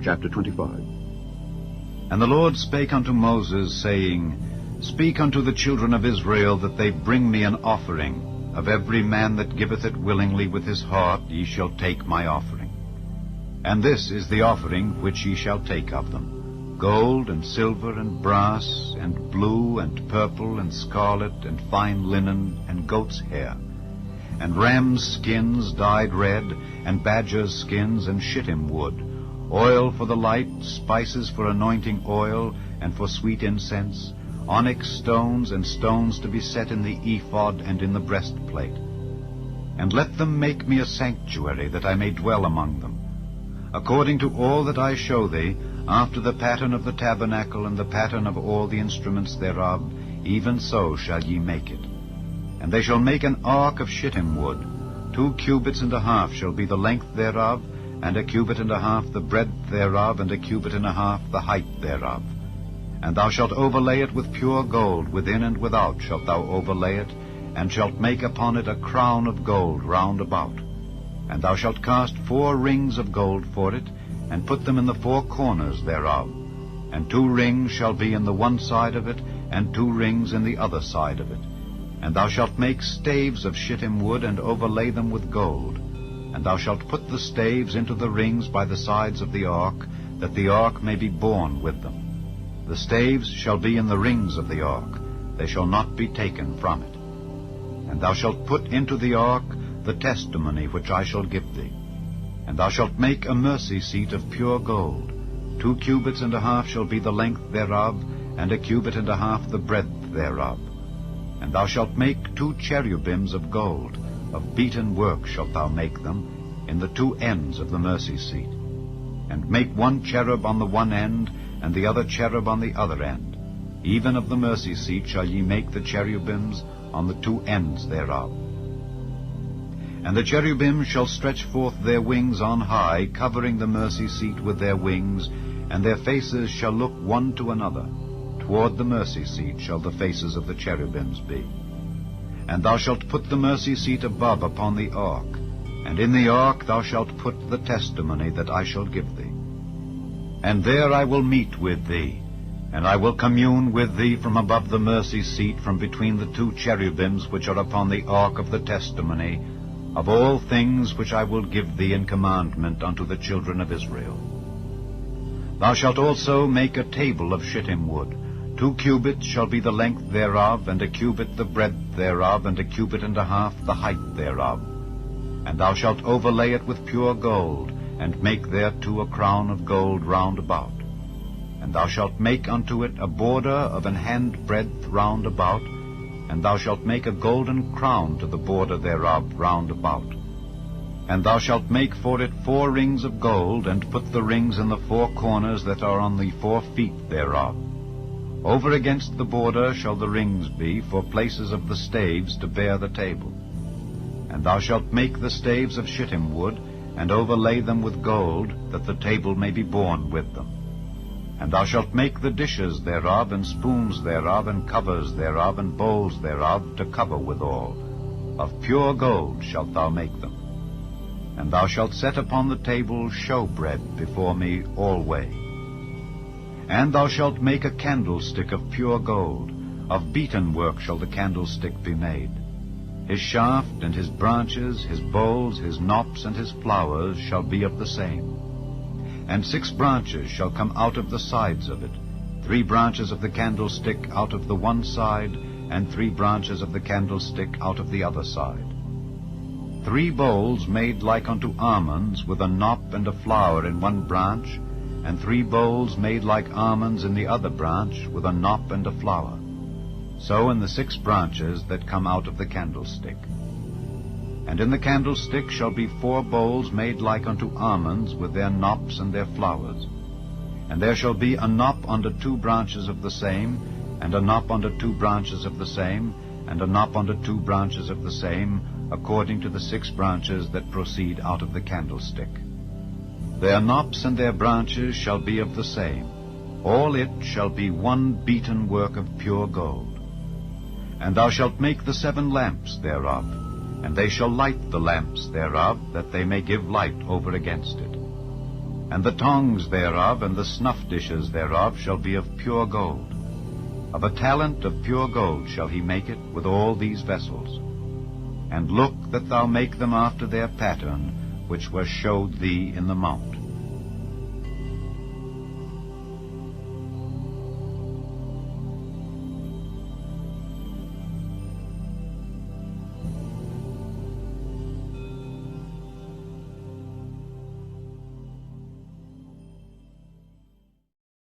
chapter 25. And the Lord spake unto Moses, saying, Speak unto the children of Israel, that they bring me an offering. Of every man that giveth it willingly with his heart, ye shall take my offering. And this is the offering which ye shall take of them: gold, and silver, and brass, and blue, and purple, and scarlet, and fine linen, and goat's hair, and rams' skins dyed red, and badgers' skins, and shittim wood, oil for the light, spices for anointing oil, and for sweet incense, onyx stones, and stones to be set in the ephod and in the breastplate. And let them make me a sanctuary, that I may dwell among them, according to all that I show thee, after the pattern of the tabernacle and the pattern of all the instruments thereof, even so shall ye make it. And they shall make an ark of shittim wood. 2 cubits and a half shall be the length thereof, and 1 cubit and a half the breadth thereof, and 1 cubit and a half the height thereof. And thou shalt overlay it with pure gold, within and without shalt thou overlay it, and shalt make upon it a crown of gold round about. And thou shalt cast 4 rings of gold for it, and put them in the 4 corners thereof. And 2 rings shall be in the one side of it, and 2 rings in the other side of it. And thou shalt make staves of shittim wood, and overlay them with gold. And thou shalt put the staves into the rings by the sides of the ark, that the ark may be borne with them. The staves shall be in the rings of the ark, they shall not be taken from it. And thou shalt put into the ark the testimony which I shall give thee. And thou shalt make a mercy seat of pure gold. 2 cubits and a half shall be the length thereof, and 1 cubit and a half the breadth thereof. And thou shalt make 2 cherubims of gold, of beaten work shalt thou make them, in the 2 ends of the mercy seat. And make 1 cherub on the one end, and the other cherub on the other end. Even of the mercy seat shall ye make the cherubims on the 2 ends thereof. And the cherubim shall stretch forth their wings on high, covering the mercy seat with their wings, and their faces shall look one to another. Toward the mercy seat shall the faces of the cherubims be. And thou shalt put the mercy seat above upon the ark, and in the ark thou shalt put the testimony that I shall give thee. And there I will meet with thee, and I will commune with thee from above the mercy seat, from between the 2 cherubims which are upon the ark of the testimony, of all things which I will give thee in commandment unto the children of Israel. Thou shalt also make a table of shittim wood. 2 cubits shall be the length thereof, and 1 cubit the breadth thereof, and 1 cubit and a half the height thereof. And thou shalt overlay it with pure gold, and make thereto a crown of gold round about. And thou shalt make unto it a border of an hand breadth round about, and thou shalt make a golden crown to the border thereof round about. And thou shalt make for it 4 rings of gold, and put the rings in the 4 corners that are on the 4 feet thereof. Over against the border shall the rings be, for places of the staves to bear the table. And thou shalt make the staves of shittim wood, and overlay them with gold, that the table may be borne with them. And thou shalt make the dishes thereof, and spoons thereof, and covers thereof, and bowls thereof, to cover withal. Of pure gold shalt thou make them. And thou shalt set upon the table showbread before me alway. And thou shalt make a candlestick of pure gold. Of beaten work shall the candlestick be made. His shaft and his branches, his bowls, his knops, and his flowers shall be of the same. And 6 branches shall come out of the sides of it, 3 branches of the candlestick out of the one side, and 3 branches of the candlestick out of the other side. 3 bowls made like unto almonds, with a knop and a flower in one branch, and 3 bowls made like almonds in the other branch, with a knop and a flower. So in the 6 branches that come out of the candlestick. And in the candlestick shall be 4 bowls made like unto almonds, with their knops and their flowers. And there shall be a knop under 2 branches of the same, and a knop under 2 branches of the same, and a knop under 2 branches of the same, according to the 6 branches that proceed out of the candlestick. Their knops and their branches shall be of the same. All it shall be one beaten work of pure gold. And thou shalt make the 7 lamps thereof, and they shall light the lamps thereof, that they may give light over against it. And the tongs thereof and the snuff dishes thereof shall be of pure gold. Of a talent of pure gold shall he make it with all these vessels. And look that thou make them after their pattern, which was showed thee in the mount.